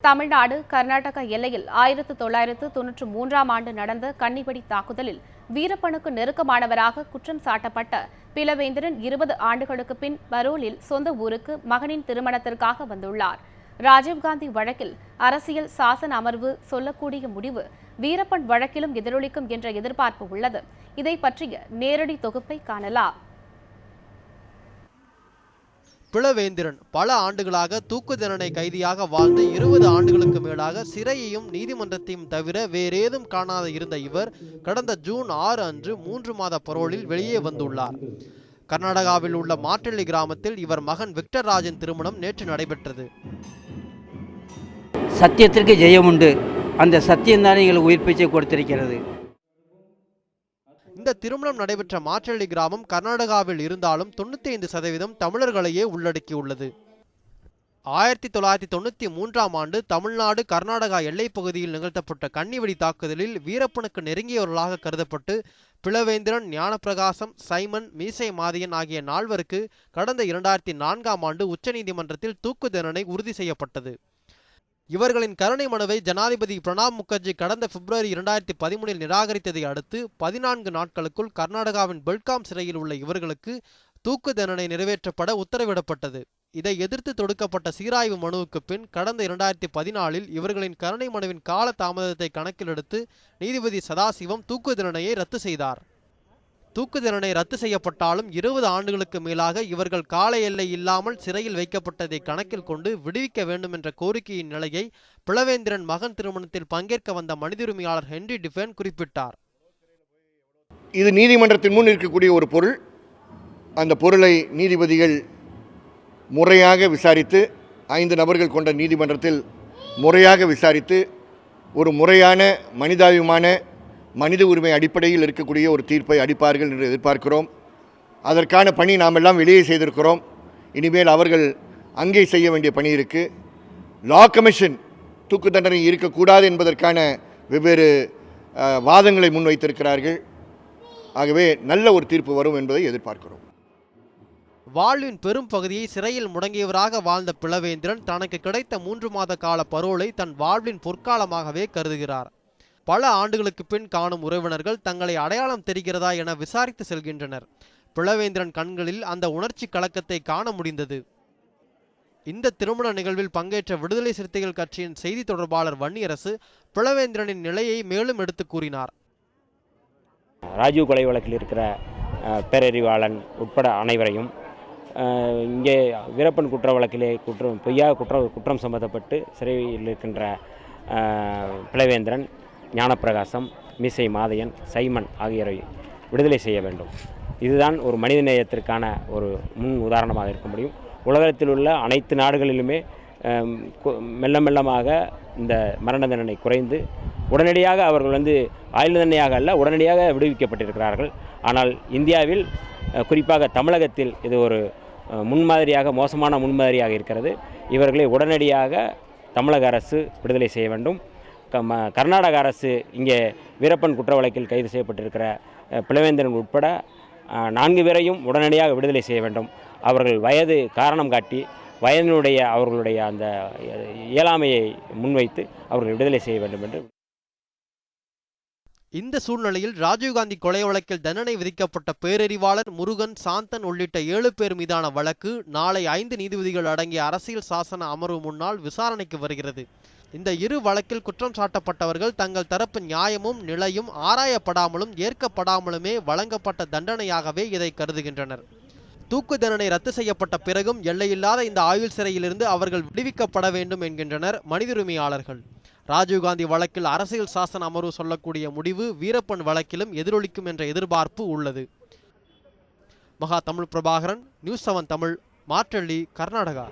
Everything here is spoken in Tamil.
தமிழ்நாடு கர்நாடக எல்லையில் 1993ஆம் ஆண்டு நடந்த கன்னிவெடி தாக்குதலில் வீரப்பனுக்கு நெருக்கமானவராக குற்றம் சாட்டப்பட்ட பிலவேந்திரன் 20 ஆண்டுகளுக்கு பின் பரோலில் சொந்த ஊருக்கு மகனின் திருமணத்திற்காக வந்துள்ளார். ராஜீவ்காந்தி வழக்கில் அரசியல் சாசன அமர்வு சொல்லக்கூடிய முடிவு வீரப்பன் வழக்கிலும் எதிரொலிக்கும் என்ற எதிர்பார்ப்பு உள்ளது. இதை பற்றிய நேரடி தொகுப்பை காணலாம். பிலவேந்திரன் பல ஆண்டுகளாக தூக்கு தண்டனை கைதியாக வாழ்ந்து 20 ஆண்டுகளுக்கு மேலாக சிறையையும் நீதிமன்றத்தையும் தவிர வேறேதும் காணாத இருந்த இவர் கடந்த ஜூன் 6 அன்று 3 மாத பரோலில் வெளியே வந்துள்ளார். கர்நாடகாவில் உள்ள மாட்டள்ளி கிராமத்தில் இவர் மகன் விக்டர் ராஜின் திருமணம் நேற்று நடைபெற்றது. சத்தியத்திற்கு ஜெயம் உண்டு. அந்த சத்தியம்தான் எங்களுக்கு உயிர் பிச்சை கொடுத்திருக்கிறது. இந்த திருமணம் நடைபெற்ற மாற்றள்ளி கிராமம் கர்நாடகாவில் இருந்தாலும் 95% தமிழர்களையே உள்ளடக்கியுள்ளது. 1993ஆம் ஆண்டு தமிழ்நாடு கர்நாடகா எல்லைப் பகுதியில் நிகழ்த்தப்பட்ட கன்னிவெடி தாக்குதலில் வீரப்பனுக்கு நெருங்கியவர்களாக கருதப்பட்டு பிலவேந்திரன், ஞானப்பிரகாசம், சைமன், மீசை மாதியன் ஆகிய 4வருக்கு கடந்த 2004ஆம் ஆண்டு உச்சநீதிமன்றத்தில் தூக்கு தண்டனை உறுதி செய்யப்பட்டது. இவர்களின் கருணை மனுவை ஜனாதிபதி பிரணாப் முகர்ஜி கடந்த பிப்ரவரி 2013இல் நிராகரித்ததை அடுத்து 14 நாட்களுக்குள் கர்நாடகாவின் பெல்காம் சிறையில் உள்ள இவர்களுக்கு தூக்கு தண்டனை நிறைவேற்றப்பட உத்தரவிடப்பட்டது. இதை எதிர்த்து தொடுக்கப்பட்ட சீராய்வு மனுவுக்கு பின் கடந்த 2014இல் இவர்களின் கருணை மனுவின் கால தாமதத்தை கணக்கில் எடுத்து நீதிபதி சதாசிவம் தூக்கு தண்டனையை ரத்து செய்தார். தூக்கு தண்டனை ரத்து செய்யப்பட்டாலும் 20 ஆண்டுகளுக்கு மேலாக இவர்கள் கால எல்லை இல்லாமல் சிறையில் வைக்கப்பட்டதை கணக்கில் கொண்டு விடுவிக்க வேண்டும் என்ற கோரிக்கையின் நிலையை பிலவேந்திரன் மகன் திருமணத்தில் பங்கேற்க வந்த மனித உரிமையாளர் ஹென்றி டிஃபேன் குறிப்பிட்டார். இது நீதிமன்றத்தின் முன் இருக்கக்கூடிய ஒரு பொருள். அந்த பொருளை நீதிபதிகள் முறையாக விசாரித்து 5 நபர்கள் கொண்ட நீதிமன்றத்தில் முறையாக விசாரித்து ஒரு முறையான மனிதாபிமான மனித உரிமை அடிப்படையில் இருக்கக்கூடிய ஒரு தீர்ப்பை அளிப்பார்கள் என்று எதிர்பார்க்கிறோம். அதற்கான பணி நாம் எல்லாம் வெளியே செய்திருக்கிறோம். இனிமேல் அவர்கள் அங்கே செய்ய வேண்டிய பணி இருக்குது. லா கமிஷன் தூக்கு தண்டனை இருக்கக்கூடாது என்பதற்கான வெவ்வேறு வாதங்களை முன்வைத்திருக்கிறார்கள். ஆகவே நல்ல ஒரு தீர்ப்பு வரும் என்பதை எதிர்பார்க்கிறோம். வாழ்வின் பெரும் பகுதியை சிறையில் முடங்கியவராக வாழ்ந்த பிலவேந்திரன் தனக்கு கிடைத்த 3 மாத கால பரோலை தன் வாழ்வின் பொற்காலமாகவே கருதுகிறார். பல ஆண்டுகளுக்கு பின் காணும் உறவினர்கள் தங்களை அடையாளம் தெரிகிறதா என விசாரித்து செல்கின்றனர். பிலவேந்திரன் கண்களில் அந்த உணர்ச்சி கலக்கத்தை காண முடிந்தது. இந்த திருமண நிகழ்வில் பங்கேற்ற விடுதலை சிறுத்தைகள் கட்சியின் செய்தி தொடர்பாளர் வன்னியரசு பிலவேந்திரனின் நிலையை மேலும் எடுத்து கூறினார். ராஜீவ் கொலை வழக்கில் இருக்கிற பேரறிவாளன் உட்பட அனைவரையும் இங்கே வீரப்பன் குற்ற வழக்கிலே குற்றம் சம்பந்தப்பட்டு சிறையில் இருக்கின்ற பிலவேந்திரன், ஞானப்பிரகாசம், மீசை மாதையன், சைமன் ஆகியோரை விடுதலை செய்ய வேண்டும். இதுதான் ஒரு மனிதநேயத்திற்கான ஒரு முன் உதாரணமாக இருக்க முடியும். உலகத்தில் உள்ள அனைத்து நாடுகளிலுமே மெல்ல மெல்லமாக இந்த மரண தண்டனை குறைந்து உடனடியாக அவர்கள் ஆயுள் தண்டனையாக அல்ல, உடனடியாக விடுவிக்கப்பட்டிருக்கிறார்கள். ஆனால் இந்தியாவில் குறிப்பாக தமிழகத்தில் இது ஒரு முன்மாதிரியாக, மோசமான முன்மாதிரியாக இருக்கிறது. இவர்களை உடனடியாக தமிழக அரசு விடுதலை செய்ய வேண்டும். கர்நாடக அரசு இங்கே வீரப்பன் குற்ற வழக்கில் கைது செய்யப்பட்டிருக்கிற பிலவேந்திரன் உட்பட 4 பேரையும் உடனடியாக விடுதலை செய்ய வேண்டும். அவர்கள் வயது காரணம் காட்டி அவர்களுடைய அந்த இயலாமையை முன்வைத்து அவர்கள் விடுதலை செய்ய வேண்டும் என்று. இந்த சூழ்நிலையில் ராஜீவ்காந்தி கொலை வழக்கில் தண்டனை விதிக்கப்பட்ட பேரறிவாளன் முருகன், சாந்தன் உள்ளிட்ட 7 பேர் மீதான வழக்கு நாளை 5 நீதிபதிகள் அடங்கிய அரசியல் சாசன அமர்வு முன்னால் விசாரணைக்கு வருகிறது. இந்த 2 வழக்கில் குற்றம் சாட்டப்பட்டவர்கள் தங்கள் தரப்பு நியாயமும் நிலையும் ஆராயப்படாமலும் ஏற்கப்படாமலுமே வழங்கப்பட்ட தண்டனையாகவே இதை கருதுகின்றனர். தூக்கு தண்டனை ரத்து செய்யப்பட்ட பிறகும் எல்லையில்லாத இந்த ஆயுள் சிறையிலிருந்து அவர்கள் விடுவிக்கப்பட வேண்டும் என்கின்றனர் மனித உரிமையாளர்கள். ராஜீவ்காந்தி வழக்கில் அரசியல் சாசன அமர்வு சொல்லக்கூடிய முடிவு வீரப்பன் வழக்கிலும் எதிரொலிக்கும் என்ற எதிர்பார்ப்பு உள்ளது. மகா தமிழ் பிரபாகரன், நியூஸ் 7 தமிழ், மாற்றள்ளி, கர்நாடகா.